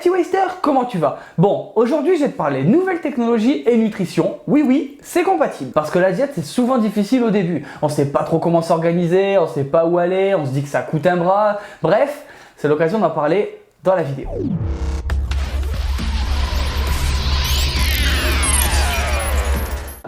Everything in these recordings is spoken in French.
petit Waster, comment tu vas? Bon, aujourd'hui je vais te parler nouvelles technologies et nutrition. Oui, c'est compatible. Parce que la diète c'est souvent difficile au début. On sait pas trop comment s'organiser, on sait pas où aller, on se dit que ça coûte un bras. Bref, c'est l'occasion d'en parler dans la vidéo.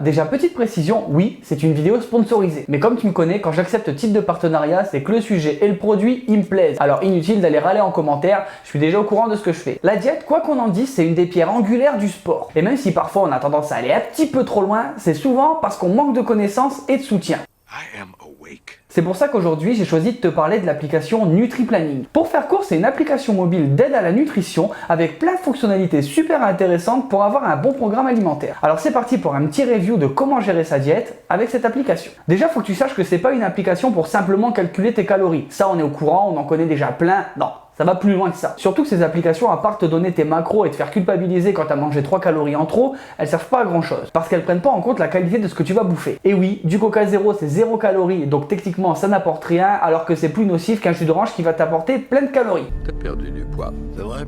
Déjà, petite précision, oui, c'est une vidéo sponsorisée. Mais comme tu me connais, quand j'accepte ce type de partenariat, c'est que le sujet et le produit, ils me plaisent. Alors inutile d'aller râler en commentaire, je suis déjà au courant de ce que je fais. La diète, quoi qu'on en dise, c'est une des pierres angulaires du sport. Et même si parfois on a tendance à aller un petit peu trop loin, c'est souvent parce qu'on manque de connaissances et de soutien. C'est pour ça qu'aujourd'hui, j'ai choisi de te parler de l'application NutriPlanning. Pour faire court, c'est une application mobile d'aide à la nutrition avec plein de fonctionnalités super intéressantes pour avoir un bon programme alimentaire. Alors c'est parti pour un petit review de comment gérer sa diète avec cette application. Déjà, il faut que tu saches que c'est pas une application pour simplement calculer tes calories. Ça, on est au courant, on en connaît déjà plein. Non. Ça va plus loin que ça. Surtout que ces applications, à part te donner tes macros et te faire culpabiliser quand tu as mangé 3 calories en trop, elles servent pas à grand chose. Parce qu'elles prennent pas en compte la qualité de ce que tu vas bouffer. Et oui, du Coca Zéro c'est 0 calories, donc techniquement ça n'apporte rien, alors que c'est plus nocif qu'un jus d'orange qui va t'apporter plein de calories. T'as perdu du poids. C'est vrai?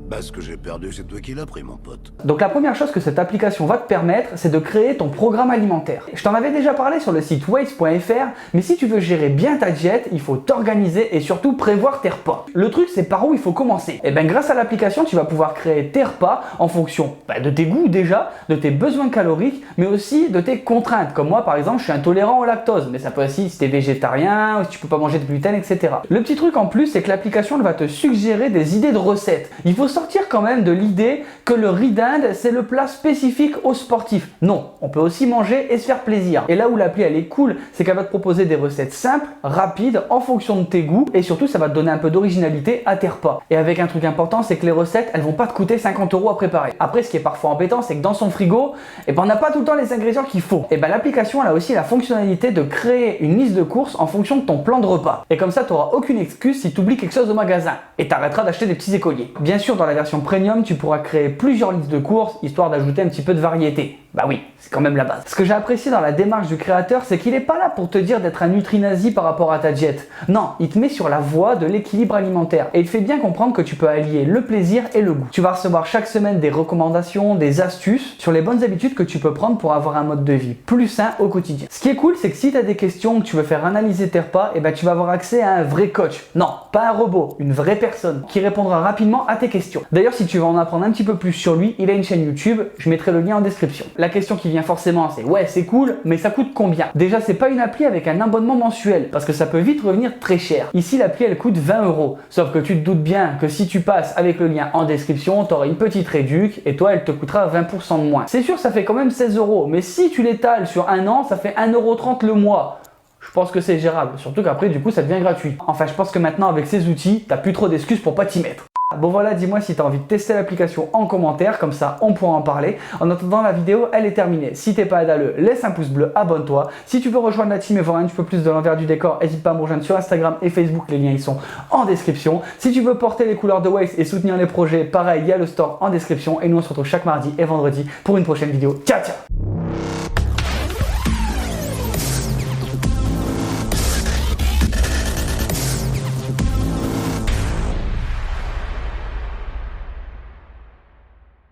Bah ce que j'ai perdu, c'est toi qui l'as pris, mon pote. Donc la première chose que cette application va te permettre, c'est de créer ton programme alimentaire. Je t'en avais déjà parlé sur le site weights.fr, mais si tu veux gérer bien ta diète, il faut t'organiser et surtout prévoir tes repas. Le truc, c'est par où il faut commencer. Et bien grâce à l'application, tu vas pouvoir créer tes repas en fonction de tes goûts déjà, de tes besoins caloriques, mais aussi de tes contraintes. Comme moi par exemple, je suis intolérant au lactose, mais ça peut aussi si tu es végétarien, si tu peux pas manger de gluten, etc. Le petit truc en plus, c'est que l'application elle va te suggérer des idées de recettes. Il faut sortir quand même de l'idée que le riz d'Inde c'est le plat spécifique aux sportifs. Non, on peut aussi manger et se faire plaisir. Et là où l'appli elle est cool, c'est qu'elle va te proposer des recettes simples, rapides, en fonction de tes goûts et surtout ça va te donner un peu d'originalité à tes repas. Et avec un truc important, c'est que les recettes elles vont pas te coûter 50 € à préparer. Après ce qui est parfois embêtant, c'est que dans son frigo, on n'a pas tout le temps les ingrédients qu'il faut. Et l'application elle a aussi la fonctionnalité de créer une liste de courses en fonction de ton plan de repas. Et comme ça tu n'auras aucune excuse si tu oublies quelque chose au magasin et tu arrêteras d'acheter des petits écoliers. Bien sûr, dans la version premium, tu pourras créer plusieurs listes de courses histoire d'ajouter un petit peu de variété. Bah oui, c'est quand même la base. Ce que j'ai apprécié dans la démarche du créateur, c'est qu'il n'est pas là pour te dire d'être un nutri-nazi par rapport à ta diète. Non, il te met sur la voie de l'équilibre alimentaire et il te fait bien comprendre que tu peux allier le plaisir et le goût. Tu vas recevoir chaque semaine des recommandations, des astuces sur les bonnes habitudes que tu peux prendre pour avoir un mode de vie plus sain au quotidien. Ce qui est cool, c'est que si tu as des questions, que tu veux faire analyser tes repas, tu vas avoir accès à un vrai coach. Non, pas un robot, une vraie personne qui répondra rapidement à tes questions. D'ailleurs, si tu veux en apprendre un petit peu plus sur lui, il a une chaîne YouTube, je mettrai le lien en description. La question qui vient forcément, c'est ouais, c'est cool, mais ça coûte combien? Déjà, c'est pas une appli avec un abonnement mensuel, parce que ça peut vite revenir très cher. Ici, l'appli, elle coûte 20 €. Sauf que tu te doutes bien que si tu passes avec le lien en description, tu auras une petite réduc, et toi, elle te coûtera 20% de moins. C'est sûr, ça fait quand même 16 €, mais si tu l'étales sur un an, ça fait 1,30 € le mois. Je pense que c'est gérable, surtout qu'après, du coup, ça devient gratuit. Enfin, je pense que maintenant, avec ces outils, t'as plus trop d'excuses pour pas t'y mettre. Bon voilà, dis-moi si tu as envie de tester l'application en commentaire, comme ça on pourra en parler. En attendant, la vidéo elle est terminée. Si t'es pas adaleux, laisse un pouce bleu, abonne-toi. Si tu veux rejoindre la team et voir un petit peu plus de l'envers du décor, n'hésite pas à me rejoindre sur Instagram et Facebook, les liens ils sont en description. Si tu veux porter les couleurs de Weights et soutenir les projets, pareil, il y a le store en description. Et nous on se retrouve chaque mardi et vendredi pour une prochaine vidéo. Ciao ciao.